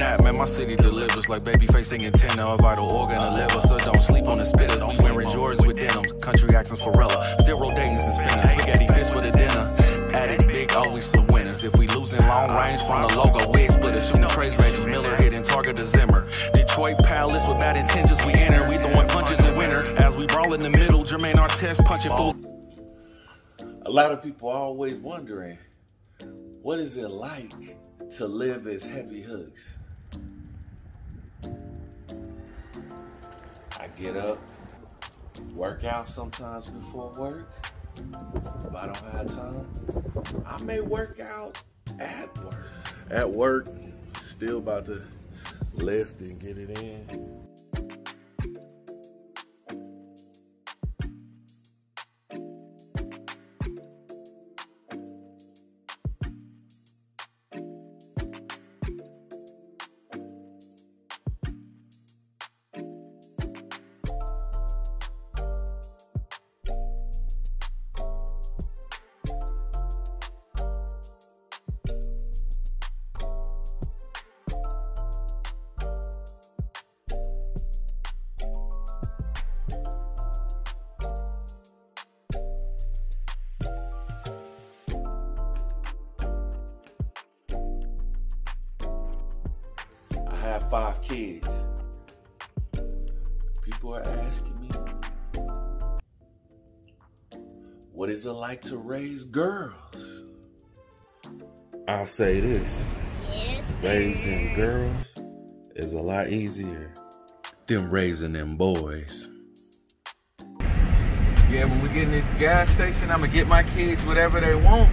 that, man, my city delivers like Babyface singing tenor, a vital organ, a liver. So don't sleep on the spitters. We wearing Jordans with denim, country accents Pharrella. Still rodating and spinning, spaghetti fish for the dinner. Addicts big, always some winners. If we losing long range from the logo, we split it. Shooting trays, Reggie Miller hitting target to Zimmer. Detroit Palace with bad intentions, we enter. We throwing punches in winter as we brawl in the middle. Jermaine Artest punching full. A lot of people are always wondering, what is it like to live as Heavy Hooks? I get up, work out sometimes before work. If I don't have time, I may work out at work. At work, still about to lift and get it in. I have 5 kids. People are asking me, what is it like to raise girls? I'll say this, raising girls is a lot easier than raising them boys. Yeah, when we get in this gas station, I'm gonna get my kids whatever they want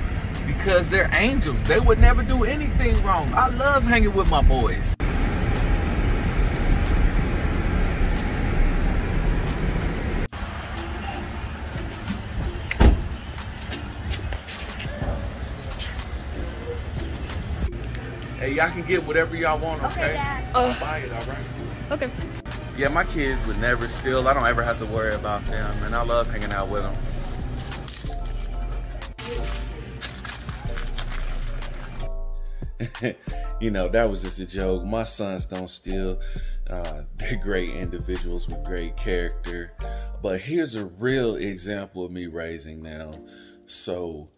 because they're angels. They would never do anything wrong. I love hanging with my boys. Hey, y'all can get whatever y'all want, okay? I'll buy it, all right? Okay. Yeah, my kids would never steal. I don't ever have to worry about them, and I love hanging out with them. You know, that was just a joke. My sons don't steal. They're great individuals with great character. But here's a real example of me raising them. So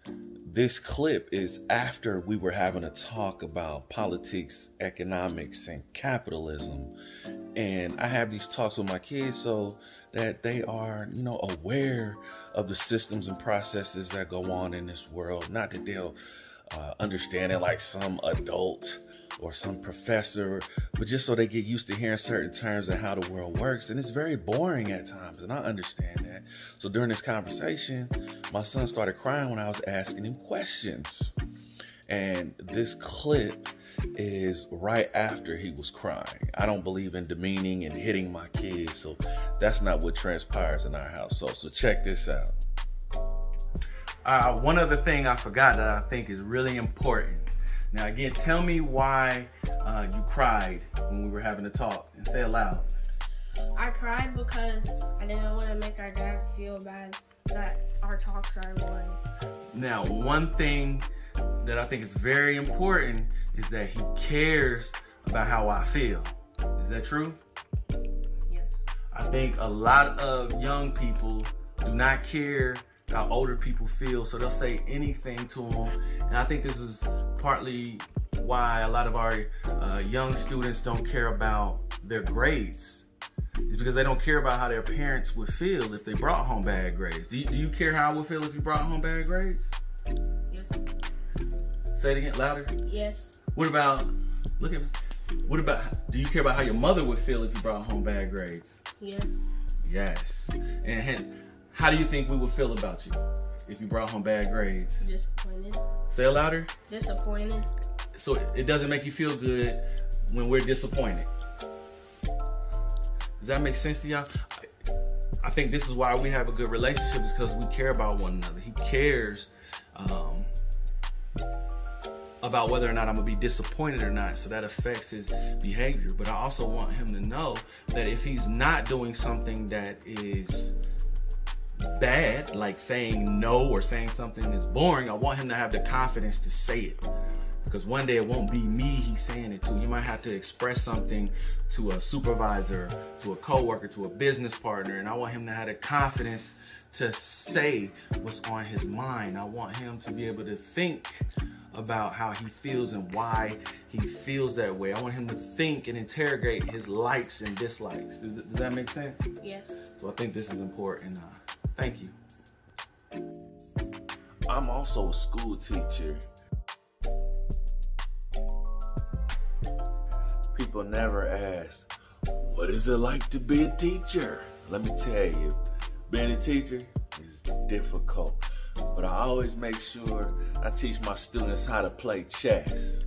this clip is after we were having a talk about politics, economics, and capitalism. And I have these talks with my kids so that they are, you know, aware of the systems and processes that go on in this world. Not that they'll understand it like some adult or some professor, but just so they get used to hearing certain terms and how the world works. And it's very boring at times, and I understand that. So during this conversation, my son started crying when I was asking him questions. And this clip is right after he was crying. I don't believe in demeaning and hitting my kids, so that's not what transpires in our household. So check this out. One other thing I forgot that I think is really important. Now again, tell me why you cried when we were having a talk, and say it loud. I cried because I didn't want to make our dad feel bad that our talks are boring. Now, one thing that I think is very important is that he cares about how I feel. Is that true? Yes. I think a lot of young people do not care how older people feel, so they'll say anything to them. And I think this is partly why a lot of our young students don't care about their grades. It's because they don't care about how their parents would feel if they brought home bad grades. Do you care how I would feel if you brought home bad grades? Yes. Say it again, louder. Yes. What about, look at me. What about, do you care about how your mother would feel if you brought home bad grades? Yes. Yes. And how do you think we would feel about you if you brought home bad grades? Disappointed. Say it louder. Disappointed. So it doesn't make you feel good when we're disappointed. Does that make sense to y'all? I think this is why we have a good relationship, is because we care about one another. He cares about whether or not I'm gonna be disappointed or not, so that affects his behavior. But I also want him to know that if he's not doing something that is bad, like saying no or saying something is boring, I want him to have the confidence to say it. Because one day it won't be me he's saying it to. You might have to express something to a supervisor, to a coworker, to a business partner, and I want him to have the confidence to say what's on his mind. I want him to be able to think about how he feels and why he feels that way. I want him to think and interrogate his likes and dislikes. Does that make sense? Yes. So I think this is important. Thank you. I'm also a school teacher. People never ask, what is it like to be a teacher? Let me tell you, being a teacher is difficult. But I always make sure I teach my students how to play chess.